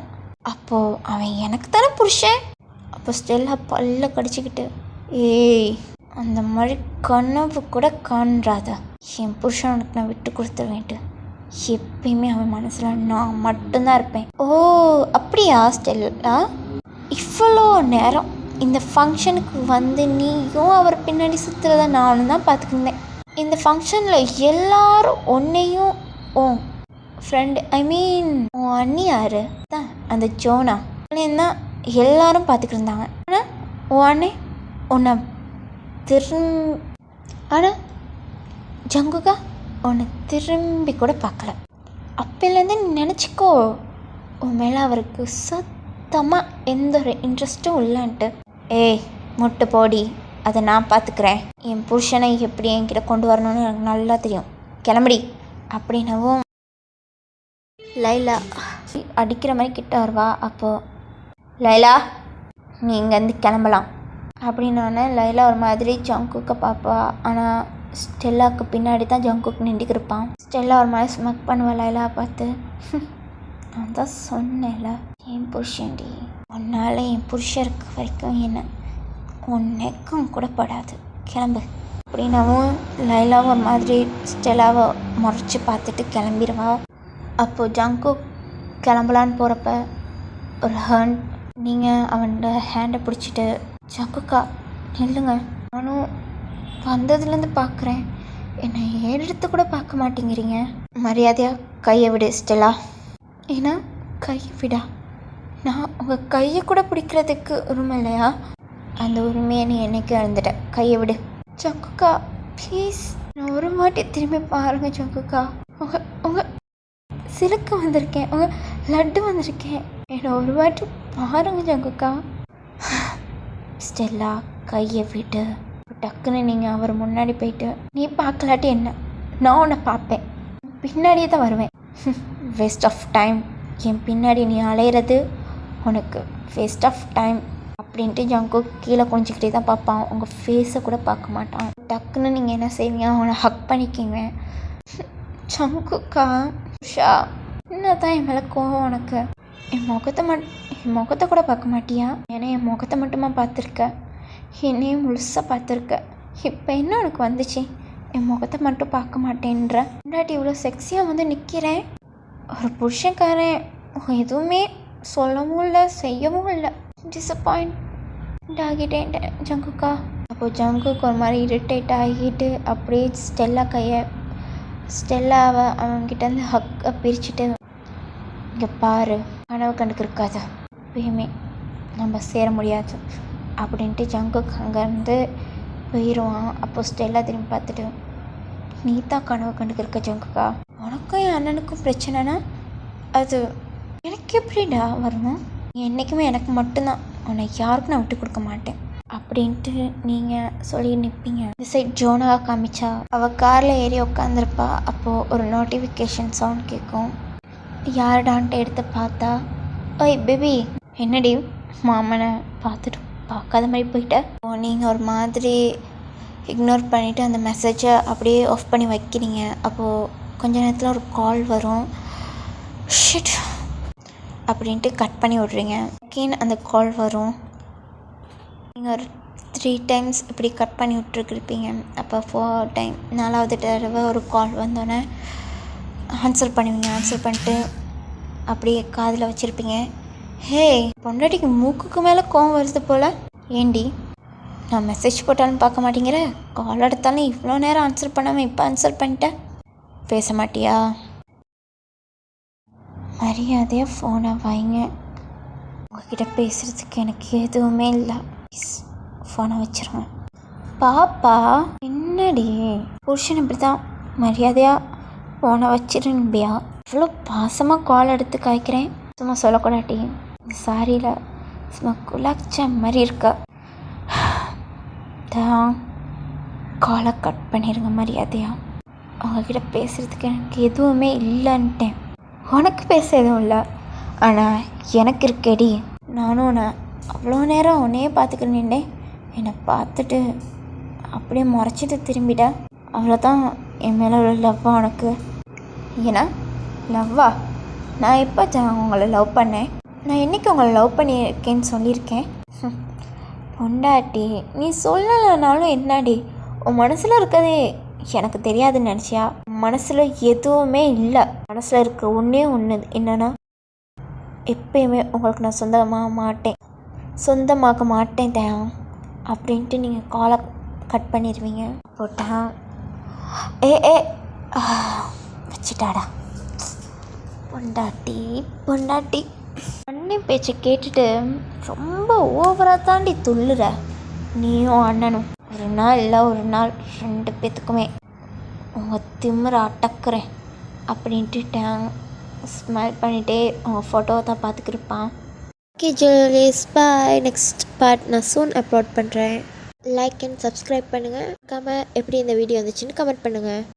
அப்போது அவன் எனக்கு தானே புருஷன். அப்போ ஸ்டெல்லா பல்ல கடிச்சிக்கிட்டு, அந்த மாதிரி கனவு கூட காண்றாத. என் புருஷனுக்கு நான் விட்டு கொடுத்துருவேன்ட்டு எப்பயுமே அவன் மனசில் நான் மட்டும்தான் இருப்பேன். ஓ அப்படியா ஸ்டெல்லா? இவ்வளோ நேரம் இந்த ஃபங்க்ஷனுக்கு வந்து நீயும் அவர் பின்னாடி சுற்றுறத நானும் தான் பார்த்துக்கிருந்தேன். இந்த ஃபங்க்ஷனில் எல்லாரும் உன்னையும் உன் ஃப்ரெண்டு, ஐ மீன் உன் அண்ணி யார் தான், அந்த ஜோனா தான் எல்லாரும் பார்த்துக்கிட்டு இருந்தாங்க. ஆனால் உன் அண்ணே உன்னை ஆனால் ஜங்குக்கா உன்னை திரும்பி கூட பார்க்கல. அப்போலேருந்து நினச்சிக்கோ, உன் மேலே அவருக்கு சுத்தமாக எந்த ஒரு இன்ட்ரெஸ்ட்டும் இல்லைன்ட்டு. முட்டு போடி, அதை நான் பார்த்துக்கிறேன். என் புருஷனை எப்படி என்கிட்ட கொண்டு வரணும்னு எனக்கு நல்லா தெரியும். கிளம்படி அப்படின்னவும் லைலா அடிக்கிற மாதிரி கிட்ட வருவா. அப்போது லைலா நீ இங்கேருந்து கிளம்பலாம் அப்படின்னோடனே லைலா ஒரு மாதிரி ஜங்குக்கை பார்ப்பா. ஆனால் ஸ்டெல்லாவுக்கு பின்னாடி தான் ஜங்குக் நின்றுக்கு இருப்பான். ஸ்டெல்லா ஒரு மாதிரி ஸ்மக் பண்ணுவா லைலா பார்த்து. நான் தான் சொன்னேன்ல, என் புருஷன்டி, உன்னால் என் புருஷன் இருக்க வரைக்கும் என்ன உன் நெக்கம் கூட படாது, கிளம்பு அப்படின்னாவும் லைலாவும் ஒரு மாதிரி ஸ்டெல்லாவை முறைச்சி பார்த்துட்டு கிளம்பிடுவா. அப்போது ஜங்குக் கிளம்பலான்னு போகிறப்ப ஒரு ஹேண்ட், நீங்கள் அவனோட ஹேண்டை பிடிச்சிட்டு, ஜங்குக்கா நில்லுங்க, நானும் வந்ததுலேருந்து பார்க்குறேன், என்னை எடுத்து கூட பார்க்க மாட்டேங்கிறீங்க, மரியாதையாக கையை விடு ஸ்டெல்லா. ஏன்னா கையை விடா? நான் உங்கள் கையை கூட பிடிக்கிறதுக்கு உரிமை இல்லையா? அந்த உரிமையை நீ என்னைக்கு இழந்துட்ட, கையை விடு. ஜங்குக்கா ப்ளீஸ், நான் ஒரு வாட்டி திரும்பி பாருங்கள் ஜங்குக்கா. உங்கள் சிலுக்கு வந்திருக்கேன், உங்கள் லட்டு வந்திருக்கேன், என்னை ஒரு வாட்டி பாருங்கள் ஜங்குக்கா. ஸ்டெல்லா கையை விட்டு. டக்குன்னு நீங்கள் அவர் முன்னாடி போயிட்டு, நீ பார்க்கலாட்டி என்ன, நான் உன்னை பார்ப்பேன், பின்னாடியே தான் வருவேன். வேஸ்ட் ஆஃப் டைம், என் பின்னாடி நீ அலையிறது உனக்கு வேஸ்ட் ஆஃப் டைம் அப்படின்ட்டு ஜங்குக் கீழே குனிஞ்சிக்கிட்டே தான் பார்ப்பான். உங்கள் ஃபேஸை கூட பார்க்க மாட்டான். டக்குன்னு நீங்கள் என்ன செய்வீங்க, அவனை ஹக் பண்ணிக்கிங்க. ஜங்குக்கா ஷா தான் என் மேலே கோவம் உனக்கு? என் முகத்தை கூட பார்க்க மாட்டியா? ஏன்னா என் முகத்தை மட்டுமா பார்த்துருக்க, என்னையும் முழுசாக பார்த்துருக்க. இப்போ என்ன உனக்கு வந்துச்சு? என் முகத்தை மட்டும் பார்க்க மாட்டேன்ற. முன்னாடி இவ்வளோ செக்ஸியாக வந்து நிற்கிறேன், ஒரு புருஷன்காரன் எதுவுமே சொல்லவும் இல்லை செய்யவும் இல்லை. டிசப்பாயிண்ட் ஆகிட்டேன் ஜங்குக்கா. அப்போது ஜங்குக்கு ஒரு மாதிரி இரிட்டேட் ஆகிட்டு அப்படியே ஸ்டெல்லாவை அவன்கிட்டேருந்து ஹக்கை பிரிச்சுட்டு, இங்கே பாரு, கனவு கண்டுக்கு இருக்காது, எப்பயுமே நம்ம சேர முடியாது அப்படின்ட்டு ஜங்குக்கு அங்கேருந்து போயிடுவான். அப்போது ஸ்டெல்லா திரும்பி பார்த்துட்டு, நீ தான் கனவு கண்டுக்கு இருக்க ஜங்குக்கா, உனக்கும் என் அண்ணனுக்கும் பிரச்சனைனா அது எனக்கு எப்படிடா வரணும்? என்றைக்குமே எனக்கு மட்டும்தான், உன்னை யாருக்கும் நான் விட்டு கொடுக்க மாட்டேன் அப்படின்ட்டு நீங்கள் சொல்லி நிற்பீங்க. இந்த சைட் ஜோனாவை காமிச்சா அவள் காரில் ஏறி உட்காந்துருப்பா. அப்போது ஒரு நோட்டிஃபிகேஷன் சவுண்ட் கேட்கும். யாருடான்ட்டு எடுத்து பார்த்தா, ஓய் பேபி, என்னடி மாமனை பார்த்துட்டு பார்க்காத மாதிரி போயிட்ட? நீங்கள் ஒரு மாதிரி இக்னோர் பண்ணிவிட்டு அந்த மெசேஜை அப்படியே ஆஃப் பண்ணி வைக்கிறீங்க. அப்போது கொஞ்ச நேரத்தில் ஒரு கால் வரும். ஷிட் அப்படின்ட்டு கட் பண்ணி விட்றீங்க. அகெயின் அந்த கால் வரும். நீங்கள் ஒரு 3 டைம்ஸ் இப்படி கட் பண்ணி விட்டுருக்கிருப்பீங்க. அப்போ 4 டைம் 4வது தடவை ஒரு கால் வந்தோடனே ஆன்சர் பண்ணுவீங்க. ஆன்சர் பண்ணிட்டு அப்படியே காதில் வச்சுருப்பீங்க. ஹே, பொண்டாட்டிக்கு மூக்குக்கு மேலே கோவம் வருது போல். ஏண்டி, நான் மெசேஜ் போட்டாலும் பார்க்க மாட்டேங்கிற, கால் எடுத்தாலும் இவ்வளோ நேரம் ஆன்சர் பண்ணாமல் இப்போ ஆன்சர் பண்ணிட்டேன், பேச மாட்டியா? மரியாதையாக ஃபோனை வைங்க, உங்ககிட்ட பேசுகிறதுக்கு எனக்கு எதுவுமே இல்லை, ப்ளீஸ் ஃபோனை வச்சுருங்க. பாப்பா, என்னடி புருஷன் இப்படி தான் மரியாதையாக ஃபோனை வச்சிரும்பியா? இவ்வளோ பாசமாக கால் எடுத்து காய்க்கிறேன், சும்மா சொல்லக்கூடாட்டி சாரியில் சும்மா குலாச்ச மாதிரி இருக்கா. தான் காலை கட் பண்ணிடுங்க மரியாதையா. அவங்கக்கிட்ட பேசுகிறதுக்கு எனக்கு எதுவுமே இல்லைன்ட்டேன். உனக்கு பேச எதுவும் இல்லை, ஆனால் எனக்கு இருக்கேடி. நானும் உன்னை அவ்வளோ நேரம் உன்னையே பார்த்துக்கிட்டு நின்றேன். என்னை பார்த்துட்டு அப்படியே முறைச்சிட்டு திரும்பிட்டேன். அவ்வளோதான் என் மேலே உள்ள லவ்வா உனக்கு? ஏன்னா லவ்வா? நான் எப்போ உங்களை லவ் பண்ணேன்? நான் என்றைக்கு உங்களை லவ் பண்ணியிருக்கேன்னு சொல்லியிருக்கேன்? பொண்டாட்டி, நீ சொல்லலைனாலும் என்னடி, உன் மனசில் இருக்கதே எனக்கு தெரியாதுன்னு நினச்சியா? மனசில் எதுவுமே இல்லை. மனசில் இருக்க ஒன்றே ஒன்று என்னென்னா, எப்பயுமே உங்களுக்கு நான் சொந்தமாக மாட்டேன் தயம் அப்படின்ட்டு நீங்கள் காலை கட் பண்ணிடுவீங்க. போட்டா வச்சுட்டாடா பொண்டாட்டி அண்ணன் பேச்சை கேட்டுட்டு ரொம்ப ஓவராக தாண்டி துள்ளுற நீயும் அண்ணனும். ஒரு நாள் இல்லை ஒரு நாள் 2 பேத்துக்குமே உங்கள் திமிரை அடக்குறேன் அப்படின்ட்டு ஸ்மைல் பண்ணிகிட்டே உங்கள் ஃபோட்டோவை தான் பார்த்துக்கிருப்பான். ஓகே ஜெர்னலிஸ், பாய். நெக்ஸ்ட் பார்ட் நான் சூன் அப்லோட் பண்ணுறேன். லைக் அண்ட் சப்ஸ்கிரைப் பண்ணுங்கள். எப்படி இந்த வீடியோ வந்துச்சுன்னு கமெண்ட் பண்ணுங்கள்.